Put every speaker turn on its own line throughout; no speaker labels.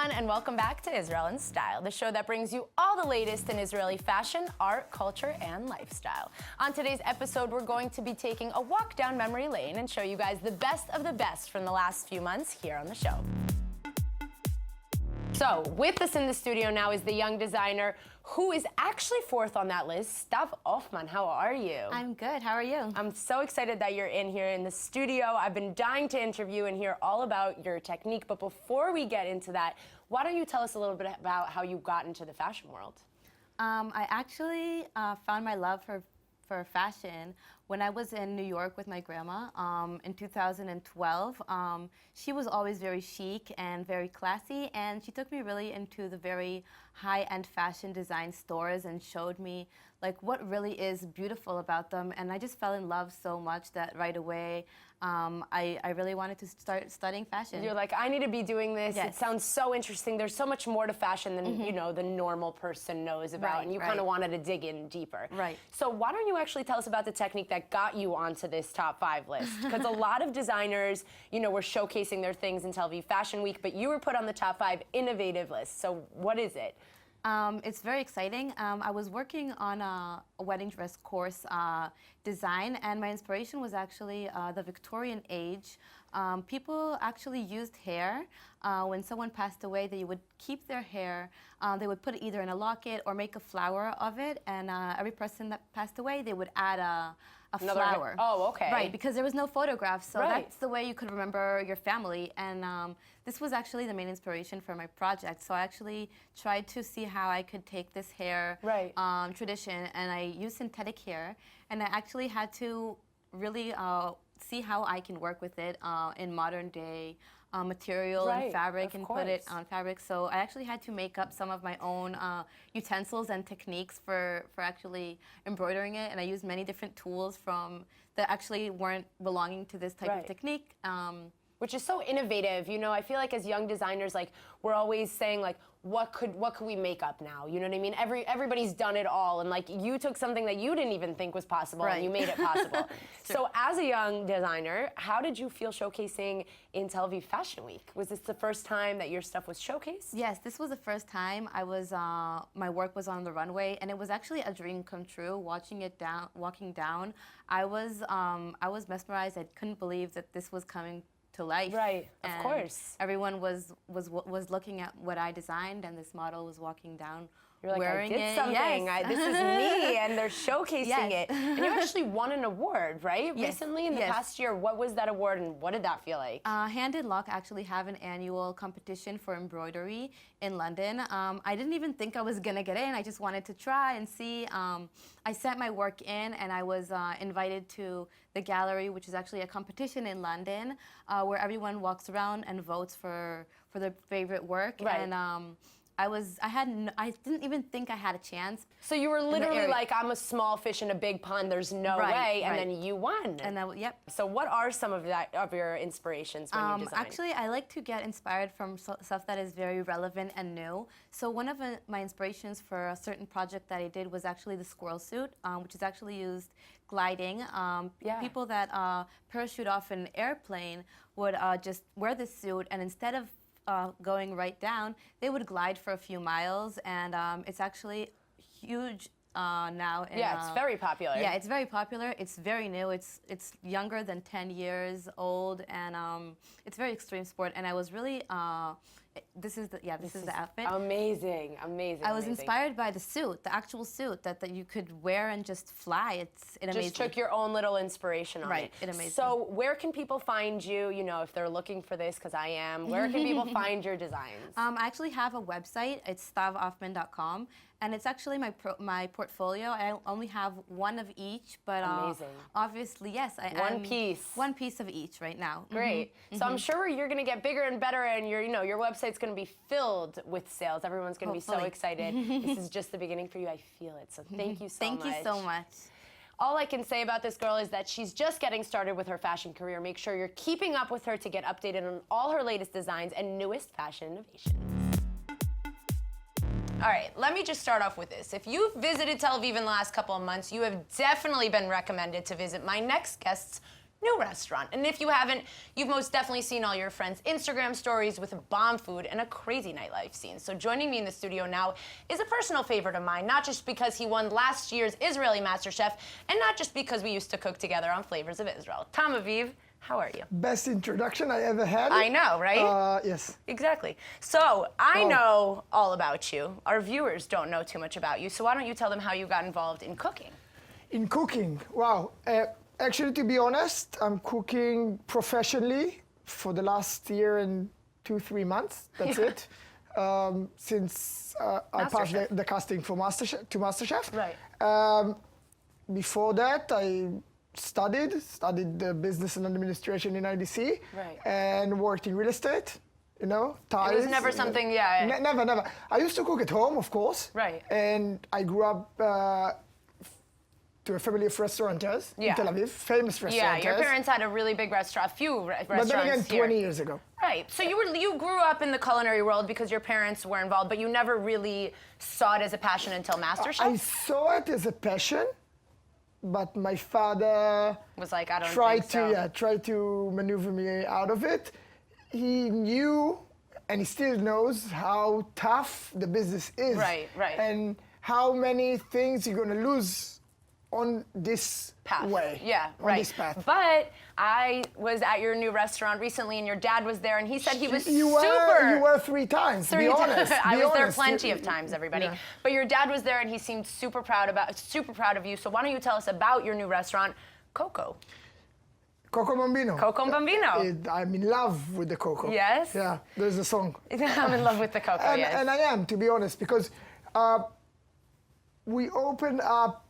everyone, and welcome back to Israel in Style, the show that brings you all the latest in Israeli fashion, art, culture, and lifestyle. On today's episode, we're going to be taking a walk down memory lane and show you guys the best of the best from the last few months here on the show. So, with us in the studio now is the young designer who is actually fourth on that list, Stav Hoffman. How are you?
I'm good. How are you?
I'm so excited that you're in here in the studio. I've been dying to interview and hear all about your technique, but before we get into that, why don't you tell us a little bit about how you got into the fashion world?
I actually found my love for fashion when I was in New York with my grandma in 2012. She was always very chic and very classy, and she took me really into the very high-end fashion design stores and showed me like what really is beautiful about them. And I just fell in love so much that right away I really wanted to start studying fashion.
You're like, I need to be doing this.
Yes.
It sounds so interesting. There's so much more to fashion than you know the normal person knows about,
Right,
and you
right.
kind of wanted to dig in deeper.
Right.
So why don't you actually tell us about the technique that got you onto this top 5 list? Because a lot of designers, you know, were showcasing their things in Tel Aviv Fashion Week, but you were put on the top 5 innovative list. So what is it?
It's very exciting. I was working on a wedding dress course design, and my inspiration was actually the Victorian age. People actually used hair. When someone passed away, they would keep their hair. They would put it either in a locket or make a flower of it, and every person that passed away, they would add a flower.
Oh, okay.
Right, because there was no photographs, so
Right.
that's the way you could remember your family. And this was actually the main inspiration for my project. So I actually tried to see how I could take this hair
Right.
tradition, and I used synthetic hair, and I actually had to really see how I can work with it in modern day material
Right,
and fabric,
of
and put it
course.
on fabric. So I actually had to make up some of my own utensils and techniques for actually embroidering it, and I used many different tools that actually weren't belonging to this type
Right.
of technique.
Which is so innovative. You know, I feel like as young designers, like, we're always saying, like, what could we make up now? You know what I mean? Everybody's done it all, and like you took something that you didn't even think was possible,
Right.
and you made it possible. So as a young designer, how did you feel showcasing in Tel Aviv Fashion Week? Was this the first time that your stuff was showcased?
Yes, this was the first time my work was on the runway, and it was actually a dream come true. Walking down, I was mesmerized. I couldn't believe that this was coming to life.
Right, of
And
course.
everyone was looking at what I designed, and this model was walking down
You're like,
wearing
I did
it.
something.
Yes.
This is me, and they're showcasing
Yes.
it. And you actually won an award, right?
Yes.
Recently, in the
Yes.
past year. What was that award, and what did that feel like?
Hand and Lock actually have an annual competition for embroidery in London. I didn't even think I was gonna get in. I just wanted to try and see. I sent my work in, and I was invited to the gallery, which is actually a competition in London, where everyone walks around and votes for their favorite work.
Right.
And I didn't even think I had a chance.
So you were literally
area.
like, I'm a small fish in a big pond, there's no
Right,
way, and
right.
then you won.
And yep.
So what are some of your inspirations when you design?
Actually, I like to get inspired from stuff that is very relevant and new. So one of my inspirations for a certain project that I did was actually the squirrel suit, which is actually used gliding.
Yeah.
People that parachute off an airplane would just wear this suit, and instead of going right down, they would glide for a few miles, and it's actually huge now.
Yeah, it's very popular.
Yeah, it's very popular. It's very new. It's younger than 10 years old, and it's very extreme sport. And I was really this is the outfit.
Amazing, amazing.
I was
amazing.
inspired by the suit, the actual suit that you could wear and just fly. It's amazing.
Just took your own little inspiration on
Right,
it.
it amazing.
So where can people find you, you know, if they're looking for this, because I am, where can people find your designs?
I actually have a website. It's stavhoffman.com, and it's actually my portfolio. I only have one of each, but
Amazing.
Obviously, yes,
One piece.
One piece of each right now.
Great. So I'm sure you're going to get bigger and better, and your website's going to be filled with sales. Everyone's going to be so
Hopefully.
excited. This is just the beginning for you. I feel it. So thank you so much.
Thank you so much.
All I can say about this girl is that she's just getting started with her fashion career. Make sure you're keeping up with her to get updated on all her latest designs and newest fashion innovations. All right, let me just start off with this. If you've visited Tel Aviv in the last couple of months, you have definitely been recommended to visit my next guest's new restaurant. And if you haven't, you've most definitely seen all your friends' Instagram stories with bomb food and a crazy nightlife scene. So joining me in the studio now is a personal favorite of mine, not just because he won last year's Israeli MasterChef, and not just because we used to cook together on Flavors of Israel. Tom Aviv, how are you?
Best introduction I ever had.
I know, right?
Yes.
Exactly. So I know all about you. Our viewers don't know too much about you, so why don't you tell them how you got involved in cooking?
In cooking, wow. Actually, to be honest, I'm cooking professionally for the last year and 2-3 months. That's it. Since I passed the casting for MasterChef.
Right.
Before that, I studied the business and administration in IDC.
Right.
And worked in real estate. You know, tiles.
It was never something, yeah.
Never. I used to cook at home, of course.
Right.
And I grew up to a family of restaurateurs in Tel Aviv, famous restaurateurs.
Yeah, your parents had a really big restaurant, a few restaurants
But then again,
here.
20 years ago.
Right. So you grew up in the culinary world because your parents were involved, but you never really saw it as a passion until MasterChef?
I saw it as a passion, but my father
was like, I don't
tried
think so.
tried to maneuver me out of it. He knew, and he still knows, how tough the business is.
Right.
And how many things you're going to lose on this
path.
way.
Yeah,
on this path.
But I was at your new restaurant recently, and your dad was there, and he said he was
You were 3 times, to be honest.
I was there
honest.
plenty of times, everybody.
Yeah.
But your dad was there, and he seemed super proud of you. So why don't you tell us about your new restaurant, Coco?
Coco Bambino.
Coco Bambino.
I'm in love with the Coco.
Yes?
Yeah, there's a song.
I'm in love with the Coco,
and,
yes.
And I am, to be honest, because we opened up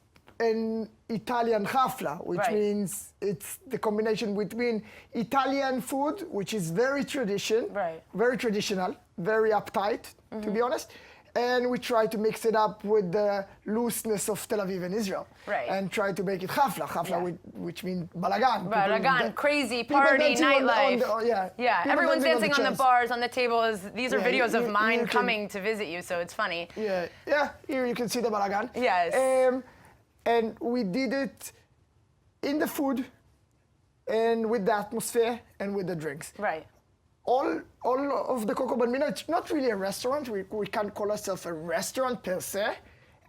an Italian hafla, which means it's the combination between Italian food, which is very traditional, very uptight, to be honest, and we try to mix it up with the looseness of Tel Aviv and Israel, and try to make it hafla, which means balagan.
Balagan, crazy party, nightlife. Everyone's dancing on the bars, on the tables. These are videos of mine coming to visit you, so it's funny.
Yeah, here you can see the balagan.
Yes.
And we did it in the food, and with the atmosphere, and with the drinks.
Right.
All of the Coco Bambino, it's not really a restaurant. We can't call ourselves a restaurant per se,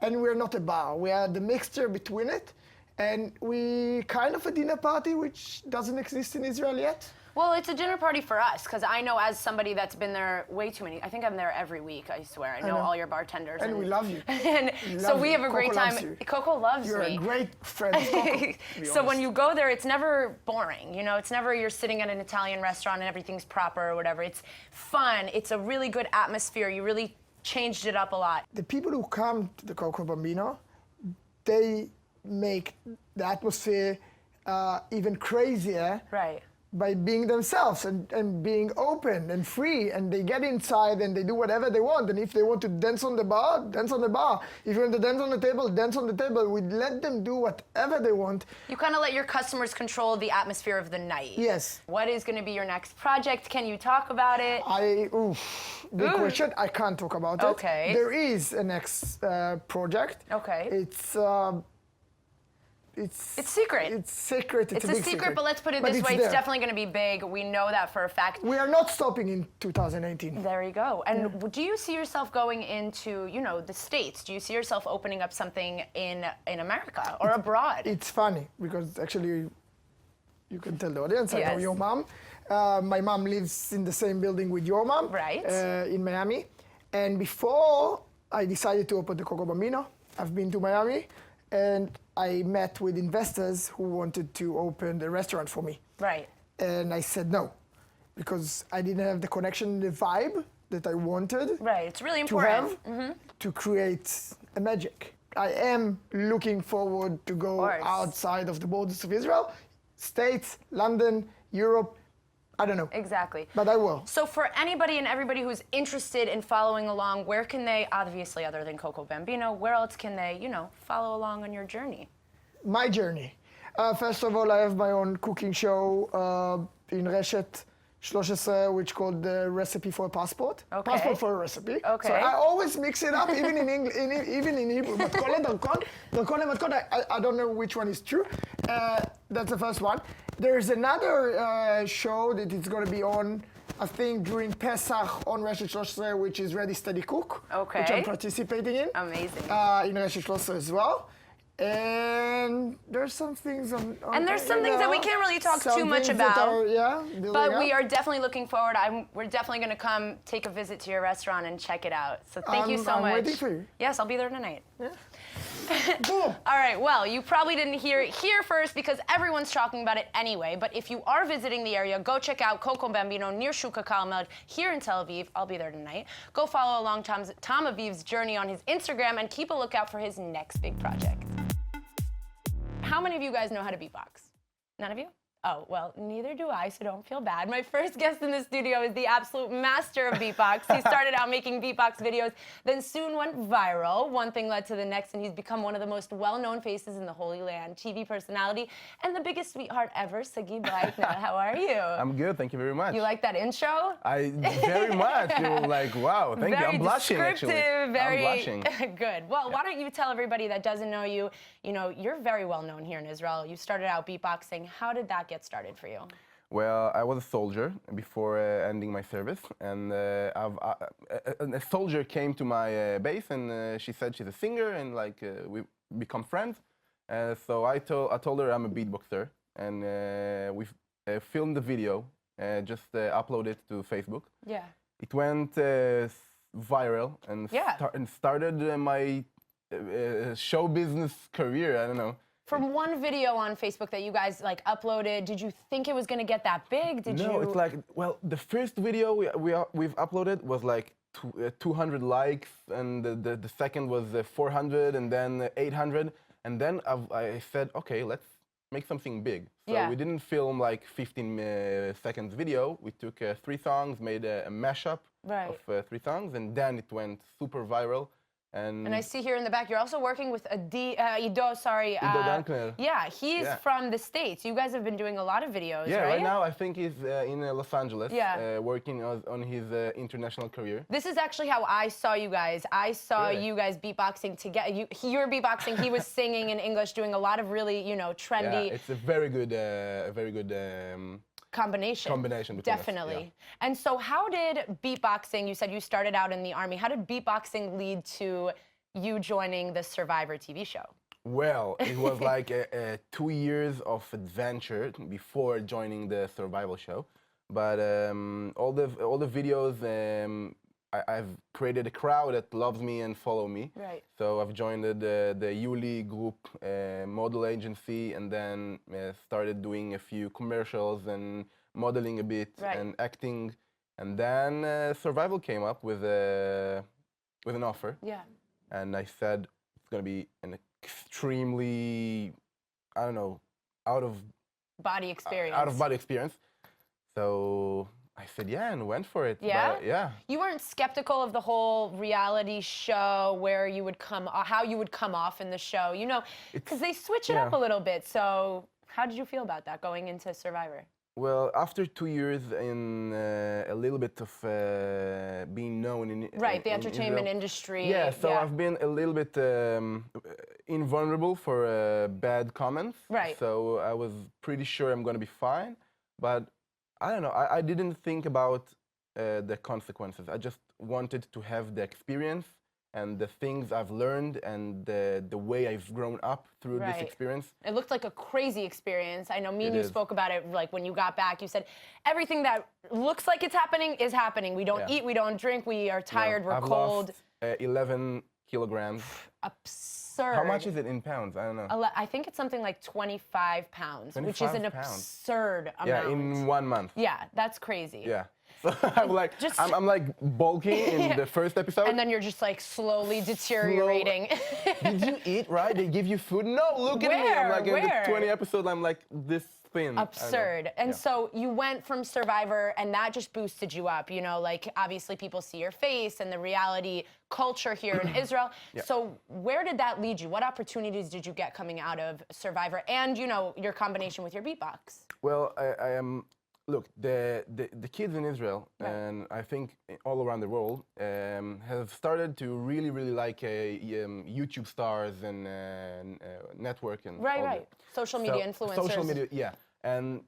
and we're not a bar. We are the mixture between it, and we kind of a dinner party, which doesn't exist in Israel yet.
Well, it's a dinner party for us, because I know as somebody that's been there way too many, I think I'm there every week, I swear. I know all your bartenders.
And we love you.
And so we have a great time. Coco loves
You're
me.
a great friend, Coco.
So when you go there, it's never boring. You know, it's never you're sitting at an Italian restaurant and everything's proper or whatever. It's fun. It's a really good atmosphere. You really changed it up a lot.
The people who come to the Coco Bambino, they make the atmosphere even crazier.
Right.
By being themselves and being open and free, and they get inside and they do whatever they want. And if they want to dance on the bar, dance on the bar. If you want to dance on the table, dance on the table. We let them do whatever they want.
You kind of let your customers control the atmosphere of the night.
Yes.
What is going to be your next project? Can you talk about it?
Good question. I can't talk about it.
Okay.
There is a next project.
Okay.
It's
secret.
It's secret. It's a big
secret, but let's put it this way. It's definitely going to be big. We know that for a fact.
We are not stopping in 2018.
There you go. And do you see yourself going into, the States? Do you see yourself opening up something in America or abroad?
It's funny because actually, you can tell the audience, I know your mom. My mom lives in the same building with your mom.
Right.
In Miami. And before I decided to open the Coco Bambino, I've been to Miami, and I met with investors who wanted to open the restaurant for me.
Right.
And I said no, because I didn't have the connection, the vibe that I wanted.
Right, it's really important.
To create a magic. I am looking forward to go outside of the borders of Israel, States, London, Europe, I don't know.
Exactly.
But I will.
So for anybody and everybody who's interested in following along, where can they, obviously other than Coco Bambino, where else can they, follow along on your journey?
My journey. First of all, I have my own cooking show in Reshet 13, which called the Recipe for a Passport.
Okay.
Passport for a recipe.
Okay.
So I always mix it up, even in English, even in Hebrew. I don't know which one is true. That's the first one. there's another show that is going to be on, I think, during Pesach on Reshit 13, which is Ready Steady Cook, which I'm participating in.
Amazing.
In Reshit 13 as well. And there's some things on
and there's some things that we can't really talk too much about. But we are definitely looking forward. We're definitely going to come take a visit to your restaurant and check it out. So thank you so much.
I'm waiting for you.
Yes, I'll be there tonight.
Yeah.
All right, well, you probably didn't hear it here first because everyone's talking about it anyway. But if you are visiting the area, go check out Coco Bambino near Shuka Kalmel here in Tel Aviv. I'll be there tonight. Go follow along Tom Aviv's journey on his Instagram and keep a lookout for his next big project. How many of you guys know how to beatbox? None of you? Oh, well, neither do I, so don't feel bad. My first guest in the studio is the absolute master of beatbox. He started out making beatbox videos, then soon went viral. One thing led to the next, and he's become one of the most well-known faces in the Holy Land, TV personality, and the biggest sweetheart ever, Sagi Breitner. How are you?
I'm good, thank you very much.
You like that intro?
Very much. You were like, wow, thank you. I'm blushing, actually.
Very
I'm blushing.
Good. Well, why don't you tell everybody that doesn't know you, you're very well-known here in Israel. You started out beatboxing. How did that get started for you?
Well, I was a soldier before ending my service, and a soldier came to my base, and she said she's a singer, and we become friends. So I told her I'm a beatboxer, and we filmed the video, just uploaded it to Facebook.
Yeah.
It went viral and started my show business career. I don't know.
From one video on Facebook that you guys uploaded, did you think it was going to get that big?
No, it's the first video we've uploaded was 200 likes, and the second was 400, and then 800, and then I said, okay, let's make something big. So we didn't film 15 seconds video. We took 3 songs, made a mashup of 3 songs, and then it went super viral. And
I see here in the back, you're also working with Ido Dankner. Yeah, he's from the States. You guys have been doing a lot of videos,
yeah,
right?
Right now I think he's in Los Angeles, working on his international career.
This is actually how I saw you guys. I saw you guys beatboxing together. You were beatboxing, he was singing in English, doing a lot of really, trendy.
Yeah, it's a very good,
combination definitely.
Us, yeah.
And so how did beatboxing, you said you started out in the army, how did beatboxing lead to you joining the Survivor TV show?
Well, it was 2 years of adventure before joining the survival show, but all the videos, I've created a crowd that loves me and follow me.
Right.
So I've joined the Yuli group model agency, and then started doing a few commercials and modeling a bit and acting. And then Survival came up with an offer.
Yeah.
And I said it's gonna be an extremely, I don't know, out of body experience. So I said yeah and went for it.
Yeah?
But, yeah.
You weren't skeptical of the whole reality show where you would how you would come off in the show, because they switch it up a little bit. So how did you feel about that going into Survivor?
Well, after 2 years in a little bit of being known in
the entertainment industry.
Yeah, so I've been a little bit invulnerable for bad comments.
Right.
So I was pretty sure I'm going to be fine, but I don't know. I didn't think about the consequences. I just wanted to have the experience and the things I've learned and the way I've grown up through this experience.
It looked like a crazy experience. I know me and you spoke about it, when you got back, you said, everything that looks like it's happening is happening. We don't eat, we don't drink, we are tired, we're cold.
I've lost 11 kilograms.
Absurd.
How much is it in pounds? I don't know.
I think it's something like 25 pounds, which is an absurd amount.
Yeah, in 1 month.
Yeah, that's crazy.
Yeah. So I'm like bulking in the first episode.
And then you're just slowly deteriorating.
Did you eat right? They give you food? No, look at me. I'm like in the 20 episode, I'm like this thin.
Absurd. And so you went from Survivor and that just boosted you up, obviously people see your face and the reality culture here in Israel. So where did that lead you? What opportunities did you get coming out of Survivor and, your combination with your beatbox?
Well, I am... Look, the kids in Israel, and I think all around the world, have started to really like YouTube stars and network and
Social media influencers.
Social media, yeah. And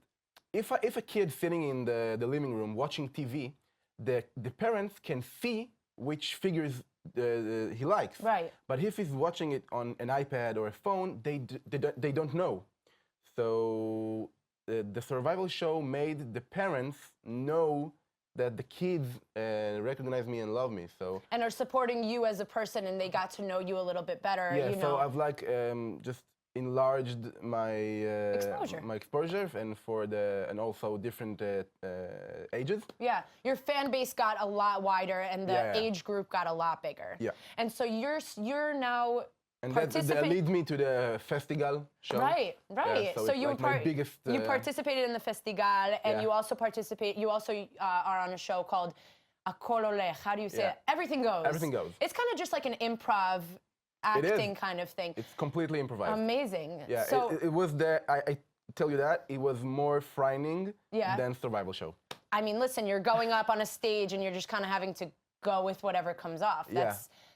if a kid sitting in the living room watching TV, the parents can see which figures he likes.
Right.
But if he's watching it on an iPad or a phone, they don't know. So the survival show made the parents know that the kids recognize me and love me. So
and are supporting you as a person, and they got to know you a little bit better.
yeah,
you know.
so I've like just enlarged my exposure and also different ages.
Yeah, your fan base got a lot wider, and the age group got a lot bigger.
Yeah.
And so you're now.
And that leads me to the festival show.
Right.
Yeah, so you
like
my biggest.
You participated in the festival, and
Yeah.
you also are on a show called Akolole. How do you say it? Everything Goes.
Everything Goes.
It's kind of just like an improv acting kind of thing.
It's completely improvised.
Amazing.
Yeah,
So
it was I tell you that, it was more frightening than survival show.
I mean, listen, you're going up on a stage and you're just kind of having to go with whatever comes off.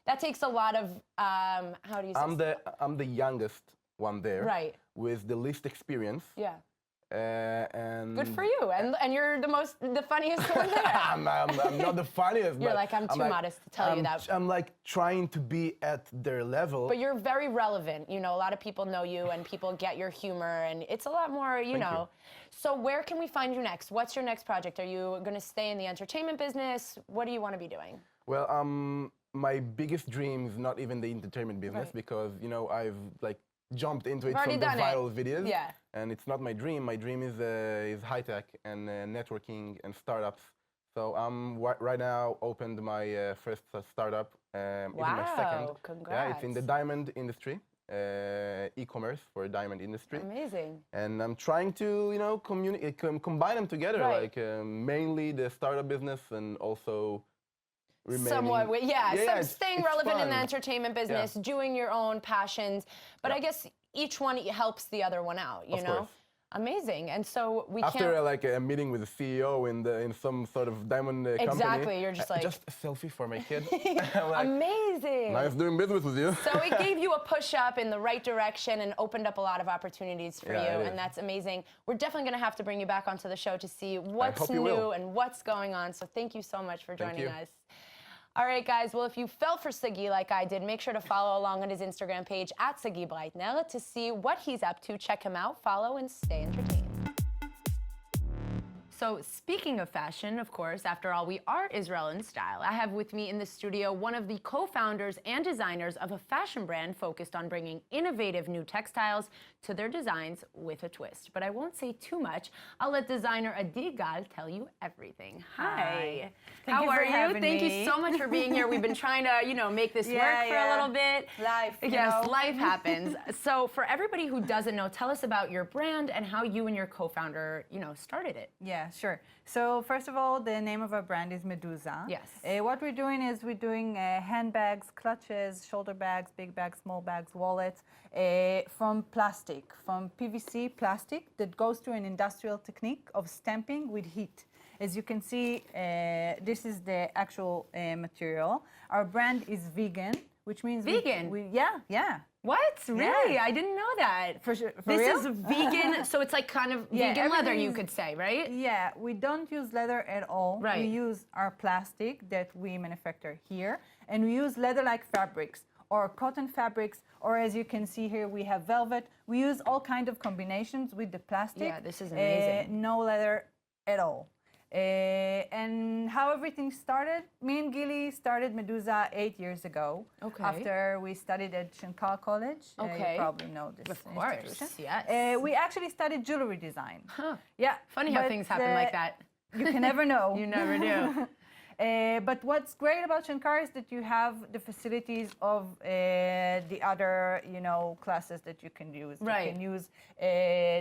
That takes a lot of, how do you say?
I'm the youngest one there.
Right.
With the least experience.
Yeah.
And
good for you, and you're the funniest one there.
I'm not the funniest.
You're like, I'm too modest to tell you that.
I'm like trying to be at their level.
But you're very relevant. You know, a lot of people know you, and people get your humor, and it's a lot more, you know. So where can we find you next? What's your next project? Are you going to stay in the entertainment business? What do you want to be doing?
Well, my biggest dream is not even the entertainment business because, you know, I've like jumped into it from the viral videos.
Yeah.
And it's not my dream. My dream is high tech and networking and startups. So I'm right now opened my first startup. Even my second.
Congrats.
Yeah, it's in the diamond industry, e-commerce for diamond industry.
Amazing.
And I'm trying to, you know, combine them together, like mainly the startup business and also remaining.
Somewhat, staying relevant in the entertainment business, doing your own passions. But I guess each one helps the other one out, you know?
Course.
Amazing. And so we
After like a meeting with the CEO in some sort of diamond company.
Exactly, you're just like...
Just a selfie for my kid.
Like, amazing.
Nice doing business with you.
So it gave you a push up in the right direction and opened up a lot of opportunities for you, and that's amazing. We're definitely going to have to bring you back onto the show to see what's new and what's going on. So thank you so much for joining us. All right, guys. Well, if you fell for Sagi like I did, make sure to follow along on his Instagram page @SagiBreitner to see what he's up to. Check him out, follow, and stay entertained. So speaking of fashion, of course, after all, we are Israel in Style. I have with me in the studio one of the co-founders and designers of a fashion brand focused on bringing innovative new textiles to their designs with a twist. But I won't say too much. I'll let designer Adi Gal tell you everything. Hi. How are you? Thank you so much for being here. We've been trying to, you know, make this work for a little bit.
Life.
Yes, life happens. So for everybody who doesn't know, tell us about your brand and how you and your co-founder, you know, started it.
Yeah, sure. So first of all, the name of our brand is Medusa.
Yes.
What we're doing is handbags, clutches, shoulder bags, big bags, small bags, wallets from plastic, from PVC plastic that goes through an industrial technique of stamping with heat. As you can see, this is the actual material. Our brand is vegan, which means
vegan.
Yeah.
What? Really? I didn't know that.
For sure.
This is vegan, so it's like kind of vegan leather, you could say, right?
Yeah, we don't use leather at all.
Right.
We use our plastic that we manufacture here, and we use leather-like fabrics or cotton fabrics, or as you can see here, we have velvet. We use all kinds of combinations with the plastic.
Yeah, this is amazing.
No leather at all. And how everything started, me and Gili started Medusa 8 years ago.
Okay.
After we studied at Shankar College.
Okay.
You probably know this
Of course,
institution.
yes.
We actually studied jewelry design.
Huh.
Yeah.
Funny how things happen like that.
You can never know.
You never do.
But what's great about Shankar is that you have the facilities of the other, you know, classes that you can use.
Right.
You can use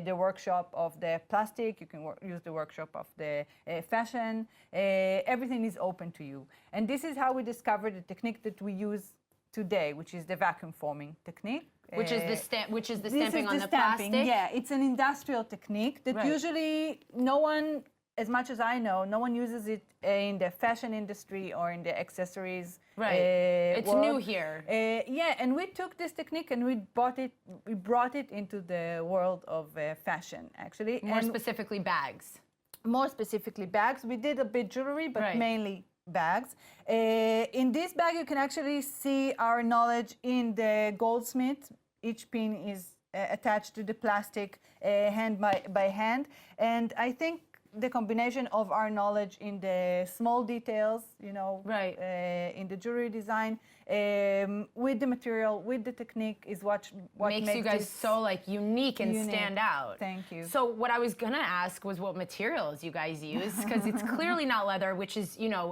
the workshop of the plastic. You can use the workshop of the fashion. Everything is open to you. And this is how we discovered the technique that we use today, which is the vacuum forming technique.
Which is the stamping on the plastic?
Yeah, it's an industrial technique that usually no one as much as I know, no one uses it in the fashion industry or in the accessories.
Right. It's
world.
new here.
Yeah, and we took this technique and we brought it into the world of fashion, actually.
More
and
specifically, bags.
more specifically bags. We did a bit jewelry, but
Right.
mainly bags. In this bag, you can actually see our knowledge in the goldsmith. Each pin is attached to the plastic hand by hand. And I think the combination of our knowledge in the small details, you know,
Right.
in the jewelry design, with the material, with the technique is what
makes you guys
this
so like unique and
unique.
stand out.
Thank you.
So what I was gonna ask was what materials you guys use, because it's clearly not leather, which is, you know,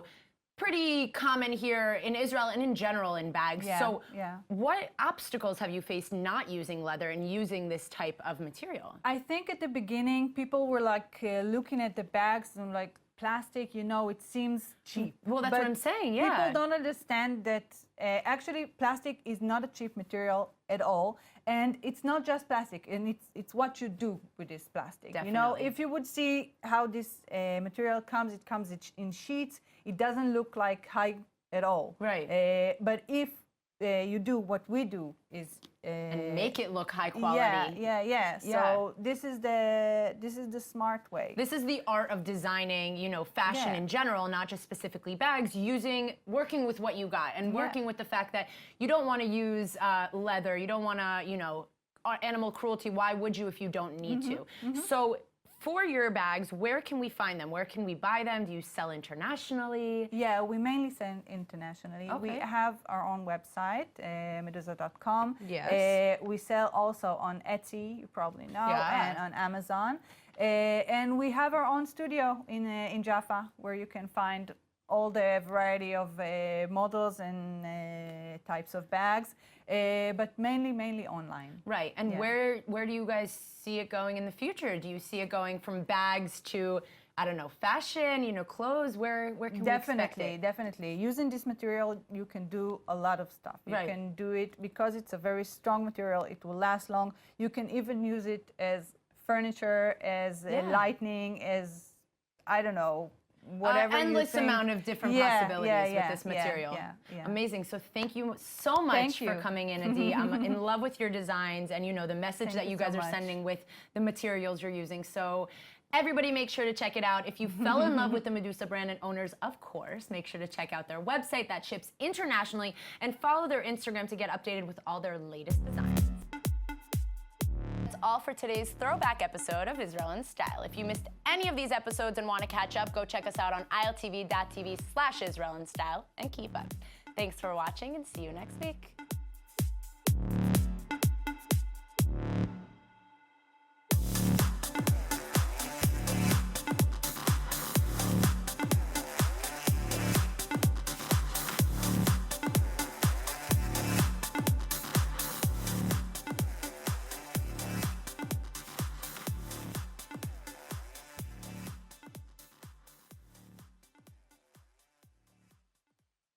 pretty common here in Israel and in general in bags.
Yeah,
So
yeah.
what obstacles have you faced not using leather and using this type of material?
I think at the beginning, people were like looking at the bags and like plastic, you know, it seems cheap.
Well, that's
But
what I'm saying, yeah.
People don't understand that actually plastic is not a cheap material at all. And it's not just plastic, and it's what you do with this plastic. You know,
Definitely.
if you would see how this material comes, it comes in sheets. It doesn't look like high at all.
Right.
But if you do what we do is
And make it look high quality.
yeah. So this is the smart way.
This is the art of designing, you know, fashion
Yeah.
in general, not just specifically bags, working with what you got and working with the fact that you don't want to use leather, you don't want to, you know, animal cruelty. Why would you if you don't need to? So for your bags, where can we find them? Where can we buy them? Do you sell internationally?
Yeah, we mainly sell internationally. We
Okay.
have our own website, Medusa.com.
Yes.
We sell also on Etsy, you probably know,
Yeah.
and on Amazon. And we have our own studio in Jaffa, where you can find all the variety of models and types of bags, but mainly online.
Right. And
Yeah.
where do you guys see it going in the future? Do you see it going from bags to, I don't know, fashion, you know, clothes? Where can we expect it?
Definitely. Using this material, you can do a lot of stuff. You
Right.
can do it because it's a very strong material. It will last long. You can even use it as furniture, as lighting, as, I don't know, whatever you
endless
think.
amount of different possibilities with this material.
Yeah.
Amazing. So thank you so much
Thank
for
you.
coming in, Adi. I'm in love with your designs and, you know, the message
Thank
that
you
you
so
guys are
much.
sending with the materials you're using. So everybody make sure to check it out. If you fell in love with the Medusa brand and owners, of course, make sure to check out their website that ships internationally and follow their Instagram to get updated with all their latest designs. That's all for today's throwback episode of Israel in Style. If you missed any of these episodes and want to catch up, go check us out on iltv.tv/Israel in Style and keep up. Thanks for watching and see you next week.